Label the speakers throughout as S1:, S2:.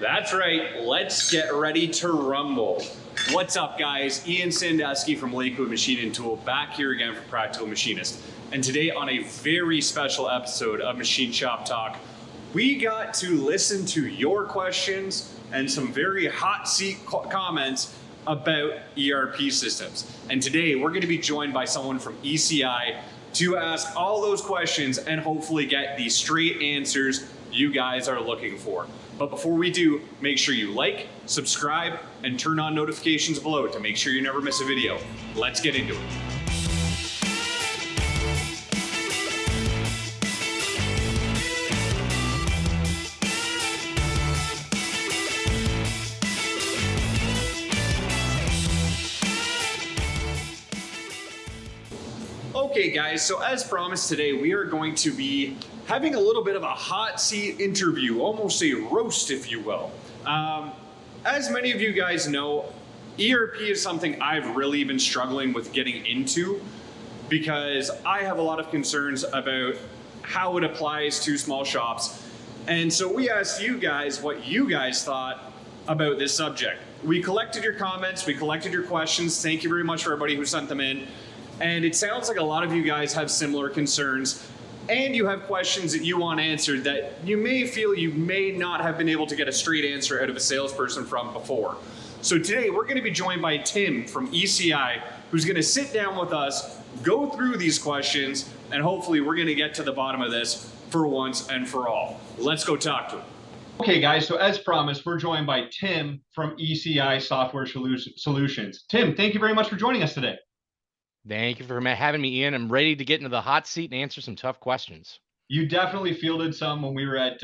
S1: That's right, let's get ready to rumble. What's up guys, Ian Sandusky from Lakewood Machine and Tool back here again for Practical Machinist. And today on a very special episode of Machine Shop Talk, we got to listen to your questions and some very hot seat comments about ERP systems. And today we're going to be joined by someone from ECI to ask all those questions and hopefully get the straight answers you guys are looking for. But before we do, make sure you like, subscribe, and turn on notifications below to make sure you never miss a video. Let's get into it. Okay guys, so as promised today, we are going to be having a little bit of a hot seat interview, almost a roast if you will. As many of you guys know, ERP is something I've really been struggling with getting into because I have a lot of concerns about how it applies to small shops. And so we asked you guys what you guys thought about this subject. We collected your comments, we collected your questions. Thank you very much for everybody who sent them in. And it sounds like a lot of you guys have similar concerns and you have questions that you want answered that you may feel you may not have been able to get a straight answer out of a salesperson from before. So today we're going to be joined by Tim from ECI, who's going to sit down with us, go through these questions, and hopefully we're going to get to the bottom of this for once and for all. Let's go talk to him. Okay guys, so as promised, we're joined by Tim from ECI Software Solutions. Tim, thank you very much for joining us today.
S2: Thank you for having me, Ian. I'm ready to get into the hot seat and answer some tough questions.
S1: You definitely fielded some when we were at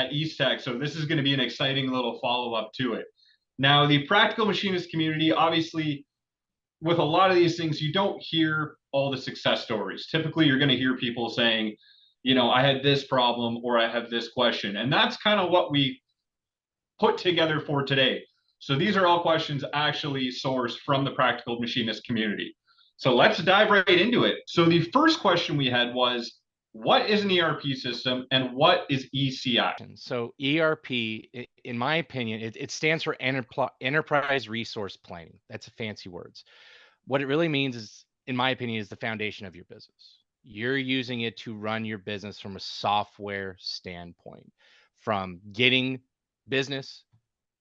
S1: East Tech, so this is going to be an exciting little follow-up to it. Now, the Practical Machinist community, obviously, with a lot of these things, you don't hear all the success stories. Typically, you're going to hear people saying, you know, I had this problem or I have this question. And that's kind of what we put together for today. So these are all questions actually sourced from the Practical Machinist community. So let's dive right into it. So the first question we had was, what is an ERP system and what is ECI?
S2: So ERP, in my opinion, it stands for Enterprise Resource Planning. That's a fancy words. What it really means is, in my opinion, is the foundation of your business. You're using it to run your business from a software standpoint, from getting business,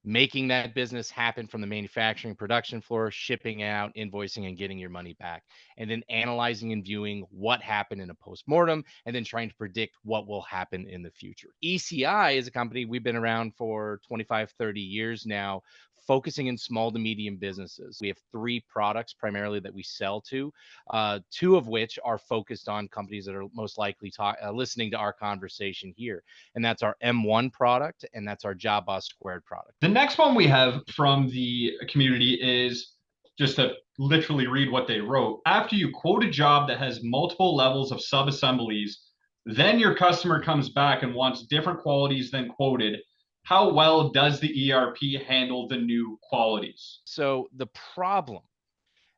S2: making that business happen from the manufacturing production floor, shipping out, invoicing, and getting your money back, and then analyzing and viewing what happened in a postmortem, and then trying to predict what will happen in the future. ECI is a company, we've been around for 25, 30 years now, focusing in small to medium businesses. We have 3 products primarily that we sell to, 2 of which are focused on companies that are most likely listening to our conversation here. And that's our M1 product, and that's our Job Boss² product.
S1: The next one we have from the community is, just to literally read what they wrote, after you quote a job that has multiple levels of sub-assemblies, then your customer comes back and wants different qualities than quoted. How well does the ERP handle the new qualities?
S2: So the problem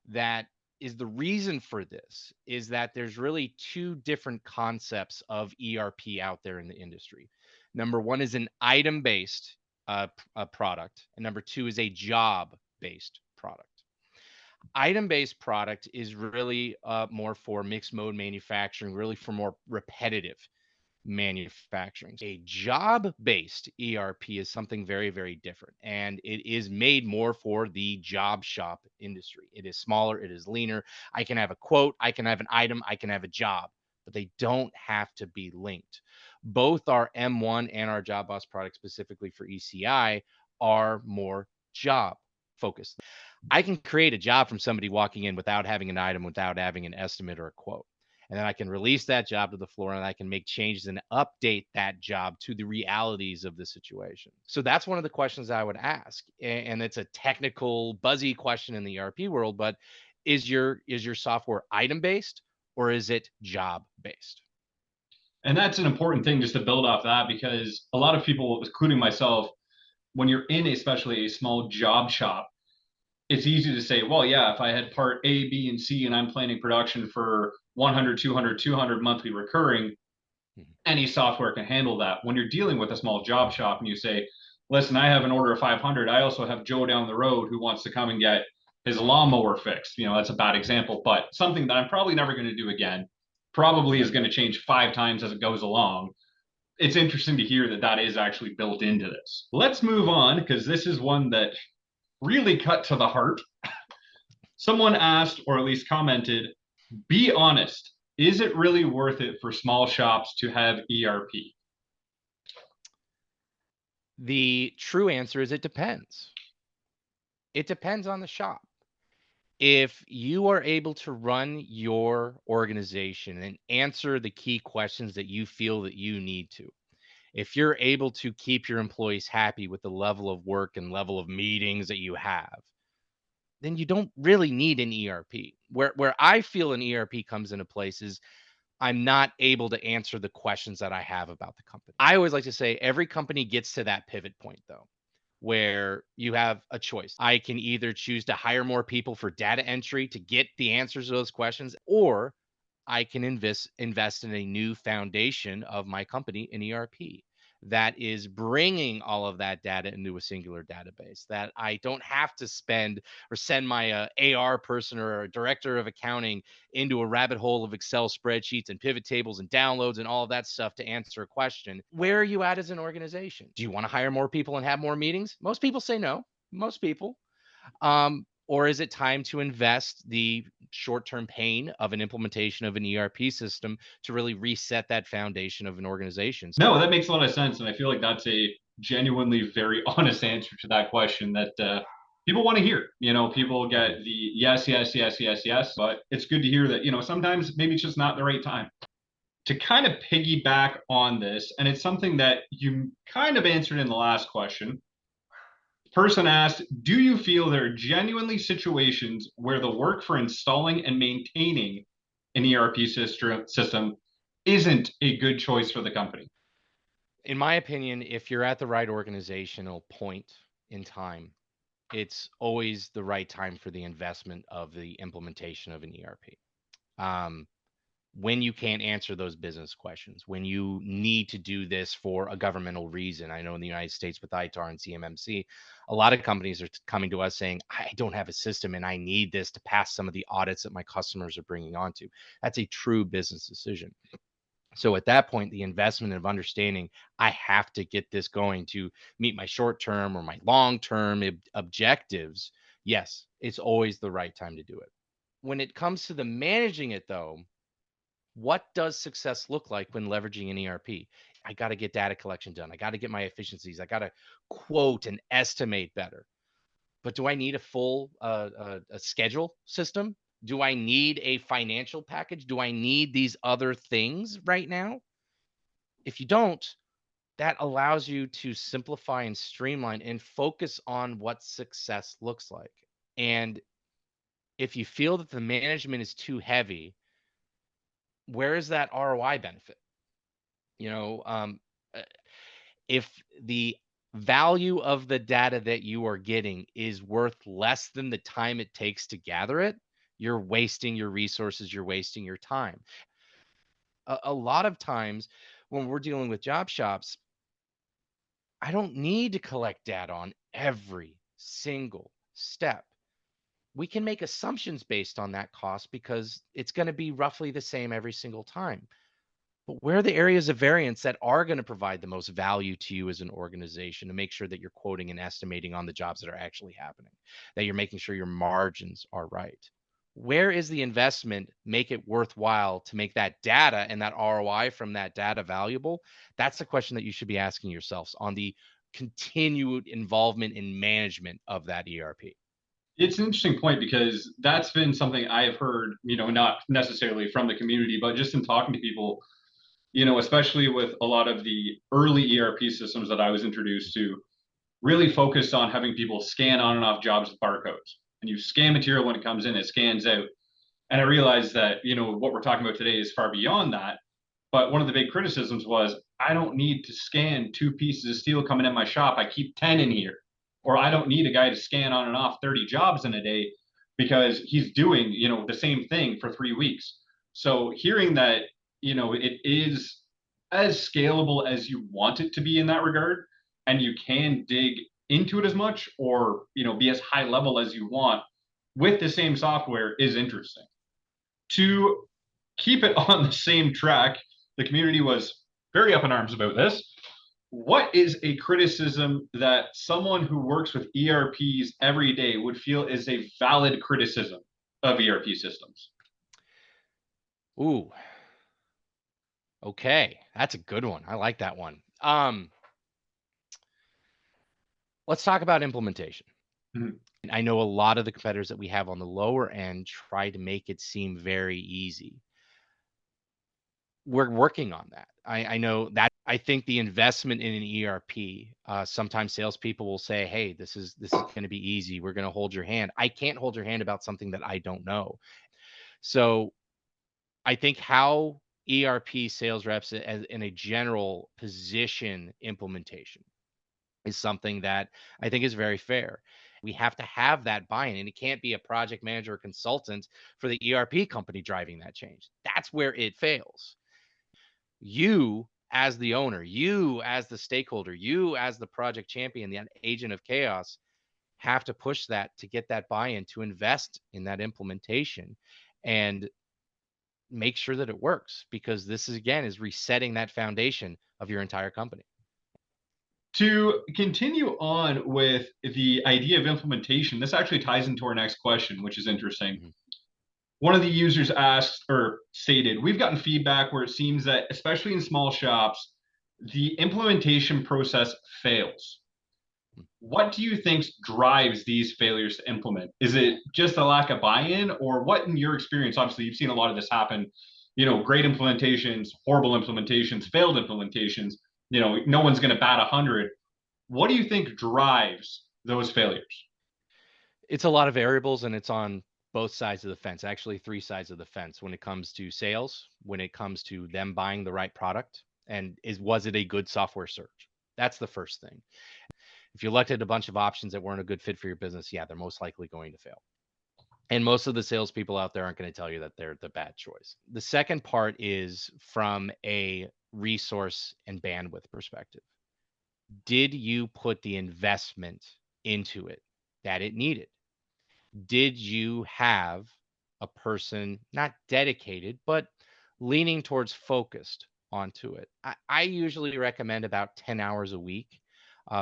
S2: that is the reason for this is that there's really 2 different concepts of ERP out there in the industry. Number 1 is an item-based product, and number 2 is a job-based product. Item-based product is really more for mixed mode manufacturing, really for more repetitive manufacturing. A job-based ERP is something very, very different, and it is made more for the job shop industry. It is smaller, it is leaner. I can have a quote, I can have an item, I can have a job, but they don't have to be linked. Both our M1 and our Job Boss product, specifically for ECI, are more job focused. I can create a job from somebody walking in without having an item, without having an estimate or a quote. And then I can release that job to the floor and I can make changes and update that job to the realities of the situation. So that's one of the questions I would ask. And it's a technical, buzzy question in the ERP world, but is your software item-based or is it job-based?
S1: And that's an important thing just to build off that, because a lot of people, including myself, when you're in especially a small job shop, it's easy to say, well, yeah, if I had part A, B, and C, and I'm planning production for 100, 200 monthly recurring, any software can handle that. When you're dealing with a small job shop and you say,
S3: listen, I have an order of 500. I also have Joe down the road who wants to come and get his lawnmower fixed. That's a bad example, but something that I'm probably never going to do again. Probably is going to change 5 times as it goes along. It's interesting to hear that that is actually built into this. Let's move on because this is one that really cut to the heart. Someone asked, or at least commented, be honest. Is it really worth it for small shops to have ERP?
S2: The true answer is it depends. It depends on the shop. If you are able to run your organization and answer the key questions that you feel that you need to, if you're able to keep your employees happy with the level of work and level of meetings that you have, then you don't really need an ERP. Where I feel an ERP comes into place is I'm not able to answer the questions that I have about the company. I always like to say every company gets to that pivot point though, where you have a choice. I can either choose to hire more people for data entry to get the answers to those questions, or I can invest in a new foundation of my company in ERP that is bringing all of that data into a singular database, that I don't have to spend or send my AR person or a director of accounting into a rabbit hole of Excel spreadsheets and pivot tables and downloads and all of that stuff to answer a question. Where are you at as an organization? Do you want to hire more people and have more meetings? Most people say no. Most people. Or is it time to invest the short-term pain of an implementation of an ERP system to really reset that foundation of an organization?
S3: No, that makes a lot of sense. And I feel like that's a genuinely very honest answer to that question that people want to hear. People get the yes, yes, yes, yes, yes. But it's good to hear that, sometimes maybe it's just not the right time. To kind of piggyback on this, and it's something that you kind of answered in the last question. Person asked, do you feel there are genuinely situations where the work for installing and maintaining an ERP system isn't a good choice for the company?
S2: In my opinion, if you're at the right organizational point in time, it's always the right time for the investment of the implementation of an ERP. When you can't answer those business questions, when you need to do this for a governmental reason. I know in the United States with ITAR and CMMC, a lot of companies are coming to us saying, I don't have a system and I need this to pass some of the audits that my customers are bringing onto. That's a true business decision. So at that point, the investment of understanding I have to get this going to meet my short term or my long term objectives, yes, it's always the right time to do it. When it comes to the managing it, though, what does success look like when leveraging an ERP? I got to get data collection done. I got to get my efficiencies. I got to quote and estimate better. But do I need a full a schedule system? Do I need a financial package? Do I need these other things right now? If you don't, that allows you to simplify and streamline and focus on what success looks like. And if you feel that the management is too heavy, where is that ROI benefit? You know, uh, if the value of the data that you are getting is worth less than the time it takes to gather it, you're wasting your resources, you're wasting your time. A lot of times when we're dealing with job shops, I don't need to collect data on every single step. We can make assumptions based on that cost because it's going to be roughly the same every single time. But where are the areas of variance that are going to provide the most value to you as an organization to make sure that you're quoting and estimating on the jobs that are actually happening, that you're making sure your margins are right? Where is the investment make it worthwhile to make that data and that ROI from that data valuable? That's the question that you should be asking yourselves on the continued involvement in management of that ERP.
S3: It's an interesting point because that's been something I've heard, not necessarily from the community, but just in talking to people, especially with a lot of the early ERP systems that I was introduced to, really focused on having people scan on and off jobs with barcodes. And you scan material when it comes in, it scans out. And I realized that, what we're talking about today is far beyond that. But one of the big criticisms was, I don't need to scan 2 pieces of steel coming in my shop. I keep 10 in here. Or I don't need a guy to scan on and off 30 jobs in a day because he's doing, the same thing for 3 weeks. So hearing that, it is as scalable as you want it to be in that regard, and you can dig into it as much or, be as high level as you want with the same software is interesting. To keep it on the same track, the community was very up in arms about this. What is a criticism that someone who works with ERPs every day would feel is a valid criticism of ERP systems?
S2: Ooh, okay. That's a good one. I like that one. Let's talk about implementation.
S3: Mhm.
S2: I know a lot of the competitors that we have on the lower end try to make it seem very easy. We're working on that. I know that. I think the investment in an ERP, sometimes salespeople will say, "Hey, this is going to be easy. We're going to hold your hand." I can't hold your hand about something that I don't know. So I think how ERP sales reps as in a general position implementation is something that I think is very fair. We have to have that buy-in, and it can't be a project manager or consultant for the ERP company driving that change. That's where it fails. You as the owner, you as the stakeholder, you as the project champion, the agent of chaos, have to push that to get that buy-in, to invest in that implementation and make sure that it works, because this is, again, is resetting that foundation of your entire company.
S3: To continue on with the idea of implementation, this actually ties into our next question, which is interesting.
S2: Mhm.
S3: One of the users asked or stated, we've gotten feedback where it seems that, especially in small shops, the implementation process fails. What do you think drives these failures to implement? Is it just a lack of buy-in, or what, in your experience? Obviously, you've seen a lot of this happen. Great implementations, horrible implementations, failed implementations. No one's going to bat 100. What do you think drives those failures?
S2: It's a lot of variables, and it's on both sides of the fence, actually three sides of the fence, when it comes to sales, when it comes to them buying the right product, and was it a good software search? That's the first thing. If you elected a bunch of options that weren't a good fit for your business, yeah, they're most likely going to fail. And most of the salespeople out there aren't going to tell you that they're the bad choice. The second part is from a resource and bandwidth perspective. Did you put the investment into it that it needed? Did you have a person not dedicated, but leaning towards focused onto it? I usually recommend about 10 hours a week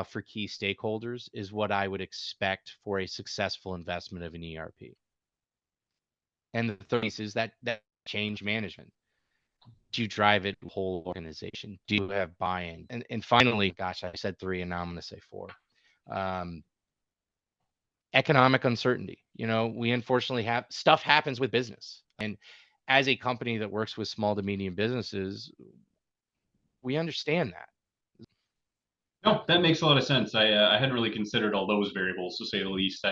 S2: for key stakeholders is what I would expect for a successful investment of an ERP. And the third piece is that change management. Do you drive it whole organization? Do you have buy-in? And finally, gosh, I said three, and now I'm going to say four. Economic uncertainty. We unfortunately have stuff happens with business, and as a company that works with small to medium businesses, we understand that.
S3: No, that makes a lot of sense. I hadn't really considered all those variables, to say the least.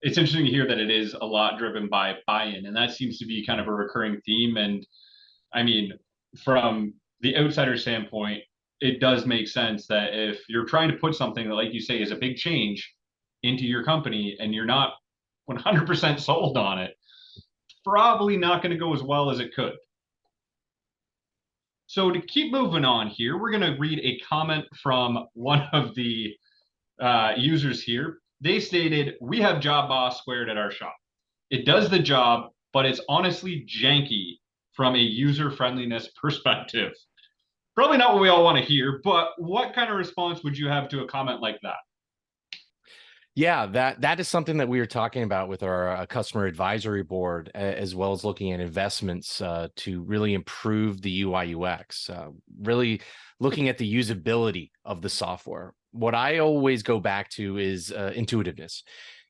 S3: It's interesting to hear that it is a lot driven by buy-in, and that seems to be kind of a recurring theme. And I mean, from the outsider standpoint, it does make sense that if you're trying to put something that, like you say, is a big change into your company and you're not 100% sold on it, it's probably not going to go as well as it could. So to keep moving on here, we're going to read a comment from one of the users here. They stated, "We have Job Boss² at our shop. It does the job, but it's honestly janky from a user-friendliness perspective." Probably not what we all want to hear, but what kind of response would you have to a comment like that?
S2: Yeah, that is something that we were talking about with our customer advisory board, as well as looking at investments to really improve the UI UX, really looking at the usability of the software. What I always go back to is intuitiveness.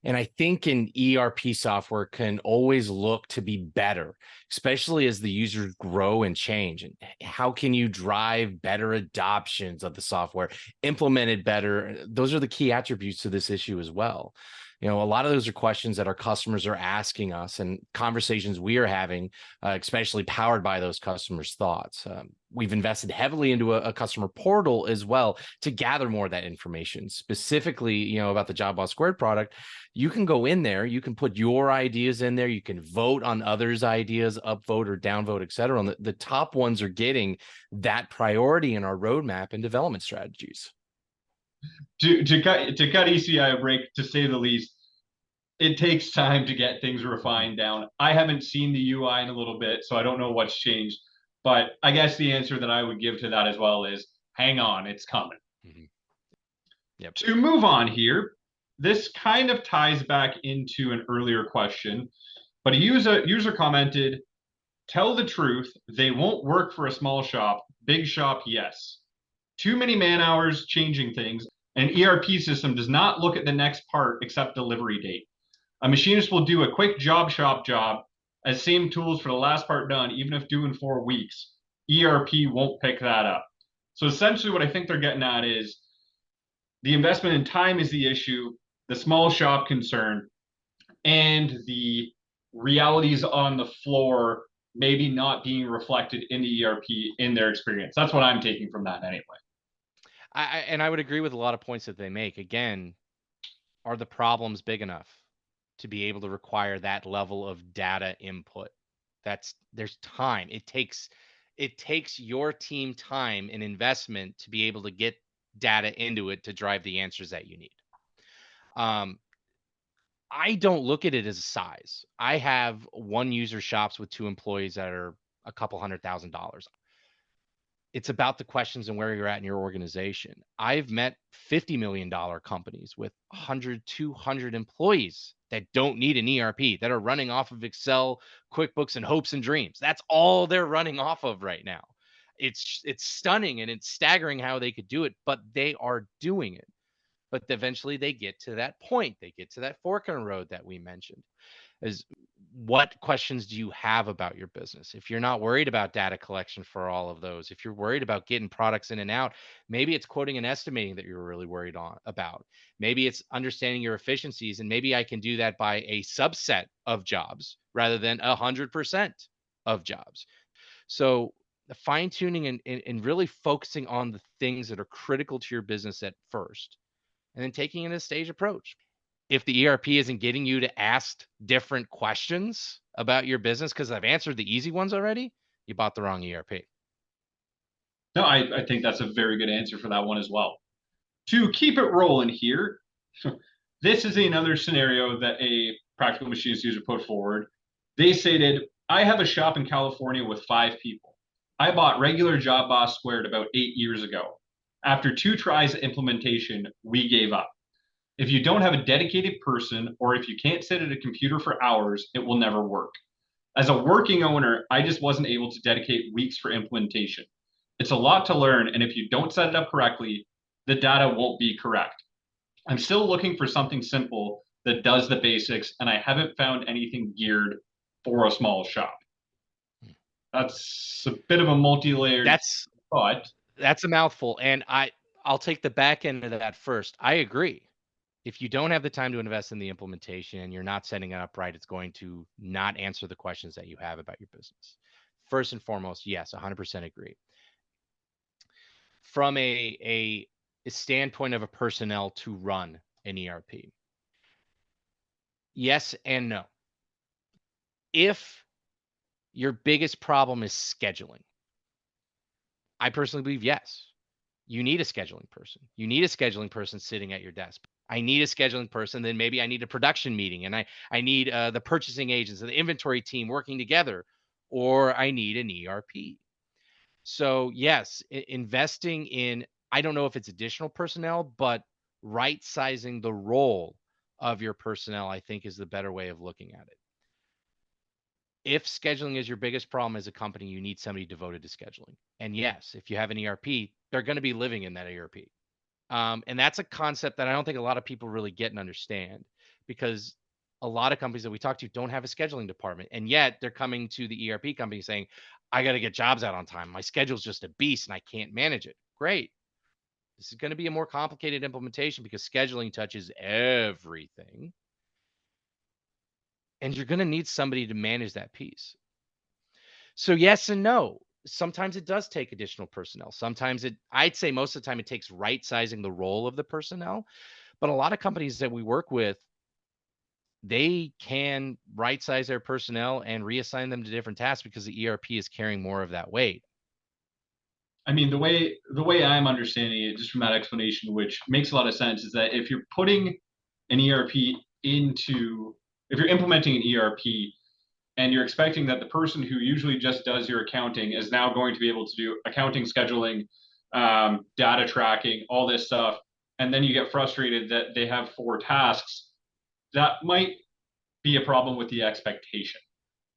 S2: And I think an ERP software can always look to be better, especially as the users grow and change. And how can you drive better adoptions of the software, implement it better? Those are the key attributes to this issue as well. A lot of those are questions that our customers are asking us and conversations we are having, especially powered by those customers' thoughts. We've invested heavily into a customer portal as well to gather more of that information, specifically, about the Job Boss² product. You can go in there, you can put your ideas in there, you can vote on others' ideas, upvote or downvote, et cetera. And the top ones are getting that priority in our roadmap and development strategies.
S3: To cut ECI a break, to say the least, it takes time to get things refined down. I haven't seen the UI in a little bit, so I don't know what's changed. But I guess the answer that I would give to that as well is hang on, it's coming.
S2: Mm-hmm. Yep.
S3: To move on here, this kind of ties back into an earlier question, but a user commented, tell the truth, they won't work for a small shop. Big shop, yes. Too many man hours changing things. An ERP system does not look at the next part except delivery date. A machinist will do a quick job shop job as same tools for the last part done, even if due in 4 weeks. ERP won't pick that up. So essentially what I think they're getting at is the investment in time is the issue, the small shop concern, and the realities on the floor maybe not being reflected in the ERP in their experience. That's what I'm taking from that anyway.
S2: I would agree with a lot of points that they make. Again, are the problems big enough to be able to require that level of data input? There's time. It takes your team time and investment to be able to get data into it to drive the answers that you need. I don't look at it as a size. I have one user shops with 2 employees that are a couple $100,000. It's about the questions and where you're at in your organization. I've met $50 million companies with 100, 200 employees that don't need an ERP, that are running off of Excel, QuickBooks, and hopes and dreams. That's all they're running off of right now. It's stunning and it's staggering how they could do it, but they are doing it. But eventually they get to that point. They get to that fork in the road that we mentioned. Is what questions do you have about your business? If you're not worried about data collection for all of those, if you're worried about getting products in and out, maybe it's quoting and estimating that you're really worried about. Maybe it's understanding your efficiencies, and maybe I can do that by a subset of jobs rather than 100% of jobs. So the fine tuning and really focusing on the things that are critical to your business at first, and then taking in a stage approach. If the ERP isn't getting you to ask different questions about your business because I've answered the easy ones already, you bought the wrong ERP.
S3: No, I think that's a very good answer for that one as well. To keep it rolling here, this is another scenario that a practical machinist user put forward. They stated, I have a shop in California with 5 people. I bought regular Job Boss² about 8 years ago. After 2 tries at implementation, we gave up. If you don't have a dedicated person, or if you can't sit at a computer for hours, it will never work. As a working owner, I just wasn't able to dedicate weeks for implementation. It's a lot to learn, and if you don't set it up correctly, the data won't be correct. I'm still looking for something simple that does the basics, and I haven't found anything geared for a small shop. That's a bit of a multi-layered thought.
S2: That's a mouthful, and I'll take the back end of that first. I agree. If you don't have the time to invest in the implementation and you're not setting it up right, it's going to not answer the questions that you have about your business. First and foremost, yes, 100% agree. From a standpoint of a personnel to run an ERP, yes and no. If your biggest problem is scheduling, I personally believe yes. You need a scheduling person. You need a scheduling person sitting at your desk. I need a scheduling person. Then maybe I need a production meeting, and I need the purchasing agents and the inventory team working together, or I need an ERP. So yes, investing in, I don't know if it's additional personnel, but right sizing the role of your personnel, I think, is the better way of looking at it. If scheduling is your biggest problem as a company, you need somebody devoted to scheduling. And yes, if you have an ERP, they're going to be living in that ERP. And that's a concept that I don't think a lot of people really get and understand, because a lot of companies that we talk to don't have a scheduling department. And yet they're coming to the ERP company saying, I got to get jobs out on time. My schedule's just a beast and I can't manage it. Great. This is going to be a more complicated implementation because scheduling touches everything. And you're going to need somebody to manage that piece. So yes and no. Sometimes it does take additional personnel. Sometimes I'd say most of the time it takes right sizing the role of the personnel. But a lot of companies that we work with, they can right size their personnel and reassign them to different tasks because the ERP is carrying more of that weight.
S3: I mean, the way I'm understanding it, just from that explanation, which makes a lot of sense, is that if you're putting an ERP into, if you're implementing an ERP and you're expecting that the person who usually just does your accounting is now going to be able to do accounting, scheduling, data tracking, all this stuff, and then you get frustrated that they have 4 tasks, that might be a problem with the expectation.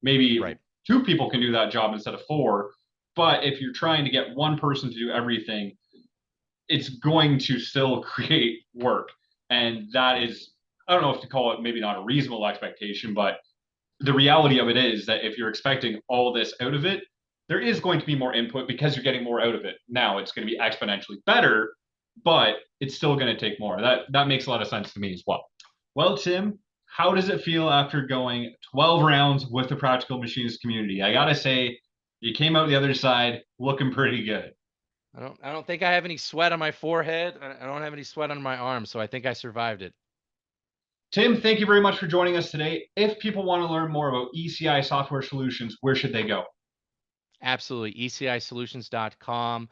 S3: Maybe
S2: Right.
S3: 2 people can do that job instead of 4, but if you're trying to get one person to do everything, it's going to still create work. And that is, I don't know if to call it maybe not a reasonable expectation, but the reality of it is that if you're expecting all this out of it, there is going to be more input because you're getting more out of it. Now it's going to be exponentially better, but it's still going to take more. That makes a lot of sense to me as well. Well, Tim, how does it feel after going 12 rounds with the Practical Machinist community? I gotta say, you came out the other side looking pretty good.
S2: I don't think I have any sweat on my forehead. I don't have any sweat on my arms, so I think I survived it.
S3: Tim, thank you very much for joining us today. If people want to learn more about ECI software solutions, where should they go?
S2: Absolutely. ECIsolutions.com.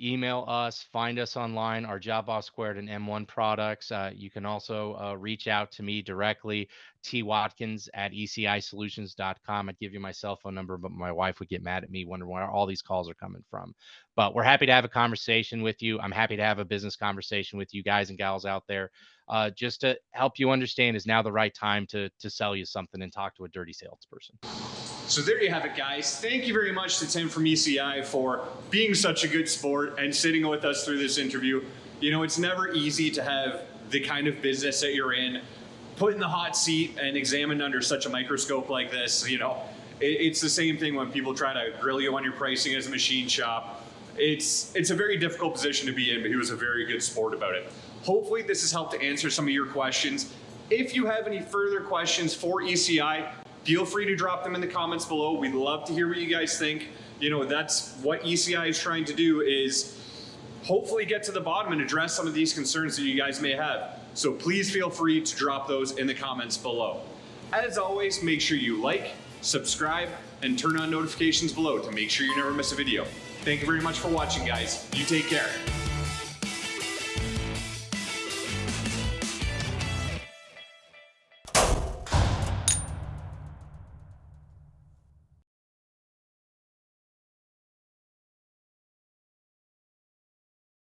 S2: Email us, find us online, our Job Boss² and M1 products. You can also reach out to me directly, twatkins@ECIsolutions.com. I'd give you my cell phone number, but my wife would get mad at me, wondering where all these calls are coming from. But we're happy to have a conversation with you. I'm happy to have a business conversation with you guys and gals out there, just to help you understand is now the right time to sell you something and talk to a dirty salesperson.
S1: So there you have it, guys. Thank you very much to Tim from ECI for being such a good sport and sitting with us through this interview. You know, it's never easy to have the kind of business that you're in put in the hot seat and examined under such a microscope like this. You know, it's the same thing when people try to grill you on your pricing as a machine shop. It's a very difficult position to be in, but he was a very good sport about it. Hopefully this has helped to answer some of your questions. If you have any further questions for ECI, feel free to drop them in the comments below. We'd love to hear what you guys think. You know, that's what ECI is trying to do, is hopefully get to the bottom and address some of these concerns that you guys may have. So please feel free to drop those in the comments below. As always, make sure you like, subscribe, and turn on notifications below to make sure you never miss a video. Thank you very much for watching, guys. You take care.